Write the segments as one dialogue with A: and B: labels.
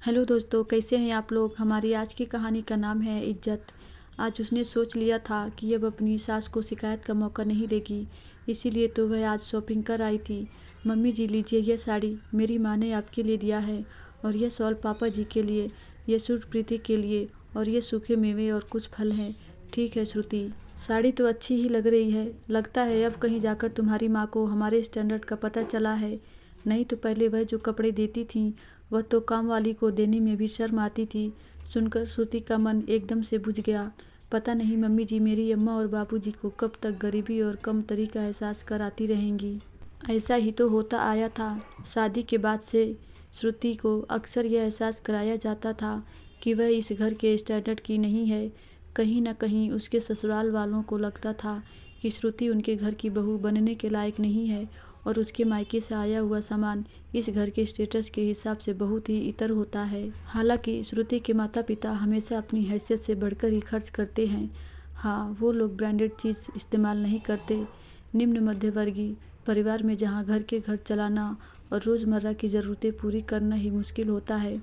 A: Hello दोस्तों, कैसे हैं आप लोग। हमारी आज की कहानी का नाम है इज्जत। आज उसने सोच लिया था कि अब अपनी सास को शिकायत का मौका नहीं देगी, इसीलिए तो वह आज शॉपिंग कर आई थी। मम्मी जी लीजिए, यह साड़ी मेरी माँ ने आपके लिए दिया है, और यह शॉल पापा जी के लिए, यह सूट प्रीति के लिए, और ये सूखे मेवे और कुछ फल हैं। ठीक है श्रुति, साड़ी तो अच्छी ही लग रही है। लगता है अब कहीं जाकर तुम्हारी माँ को हमारे स्टैंडर्ड का पता चला है। नहीं तो पहले वह जो कपड़े देती थी वह तो काम वाली को देने में भी शर्म आती थी। सुनकर श्रुति का मन एकदम से बुझ गया। पता नहीं मम्मी जी मेरी अम्मा और बाबूजी को कब तक गरीबी और कमतरी का एहसास कराती रहेंगी। ऐसा ही तो होता आया था। शादी के बाद से श्रुति को अक्सर यह एहसास कराया जाता था कि वह इस घर के स्टैंडर्ड की नहीं है। कहीं न कहीं उसके ससुराल वालों को लगता था कि श्रुति उनके घर की बहू बनने के लायक नहीं है, और उसके मायके से आया हुआ सामान इस घर के स्टेटस के हिसाब से बहुत ही इतर होता है। हालांकि श्रुति के माता पिता हमेशा अपनी हैसियत से बढ़कर ही खर्च करते हैं। हाँ, वो लोग ब्रांडेड चीज़ इस्तेमाल नहीं करते। निम्न मध्यवर्गीय परिवार में जहाँ घर के घर चलाना और रोज़मर्रा की ज़रूरतें पूरी करना ही मुश्किल होता है,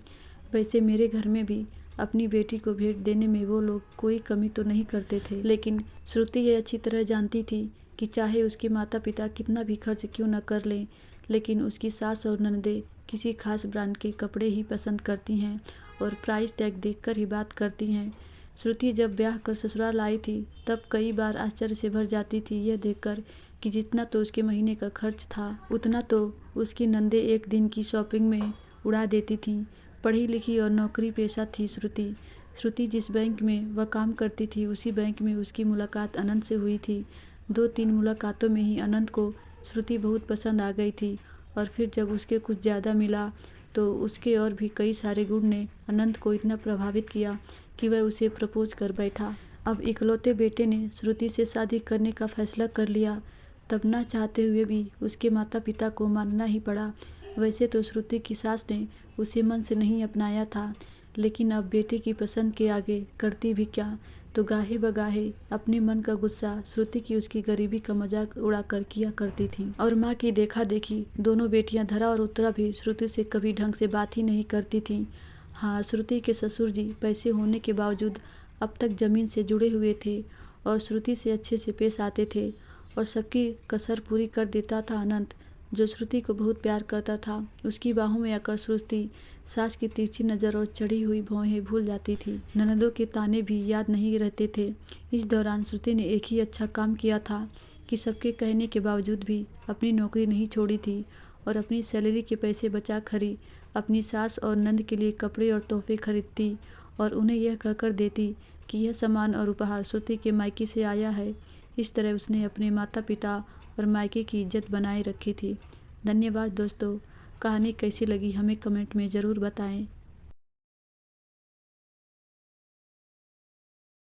A: वैसे मेरे घर में भी अपनी बेटी को भेंट देने में वो लोग कोई कमी तो नहीं करते थे। लेकिन श्रुति ये अच्छी तरह जानती थी कि चाहे उसके माता पिता कितना भी खर्च क्यों न कर लें, लेकिन उसकी सास और ननदें किसी खास ब्रांड के कपड़े ही पसंद करती हैं और प्राइस टैग देखकर ही बात करती हैं। श्रुति जब ब्याह कर ससुराल आई थी तब कई बार आश्चर्य से भर जाती थी यह देखकर कि जितना तो उसके महीने का खर्च था उतना तो उसकी नंदे एक दिन की शॉपिंग में उड़ा देती थीं। पढ़ी लिखी और नौकरी पेशा थी श्रुति। श्रुति जिस बैंक में वह काम करती थी उसी बैंक में उसकी मुलाकात अनंत से हुई थी। 2-3 मुलाकातों में ही अनंत को श्रुति बहुत पसंद आ गई थी, और फिर जब उसके कुछ ज़्यादा मिला तो उसके और भी कई सारे गुण ने अनंत को इतना प्रभावित किया कि वह उसे प्रपोज कर बैठा। अब इकलौते बेटे ने श्रुति से शादी करने का फैसला कर लिया, तब ना चाहते हुए भी उसके माता पिता को मानना ही पड़ा। वैसे तो श्रुति की सास ने उसे मन से नहीं अपनाया था, लेकिन अब बेटे की पसंद के आगे करती भी क्या, तो गाहे बगाहे अपने मन का गुस्सा श्रुति की उसकी गरीबी का मजाक उड़ाकर किया करती थी। और माँ की देखा देखी दोनों बेटियां धरा और उत्तरा भी श्रुति से कभी ढंग से बात ही नहीं करती थीं। हाँ, श्रुति के ससुर जी पैसे होने के बावजूद अब तक जमीन से जुड़े हुए थे और श्रुति से अच्छे से पेश आते थे, और सबकी कसर पूरी कर देता था अनंत, जो श्रुति को बहुत प्यार करता था। उसकी बाहों में आकर श्रुति सास की तिरछी नज़र और चढ़ी हुई भौहें भूल जाती थी। ननदों के ताने भी याद नहीं रहते थे। इस दौरान श्रुति ने एक ही अच्छा काम किया था कि सबके कहने के बावजूद भी अपनी नौकरी नहीं छोड़ी थी, और अपनी सैलरी के पैसे बचा खरी अपनी सास और नंद के लिए कपड़े और तोहफे खरीदती, और उन्हें यह कहकर देती कि यह सामान और उपहार श्रुति के मायके से आया है। इस तरह उसने अपने माता पिता और मायके की इज्जत बनाए रखी थी। धन्यवाद दोस्तों। कहानी कैसी लगी हमें कमेंट में ज़रूर बताएं।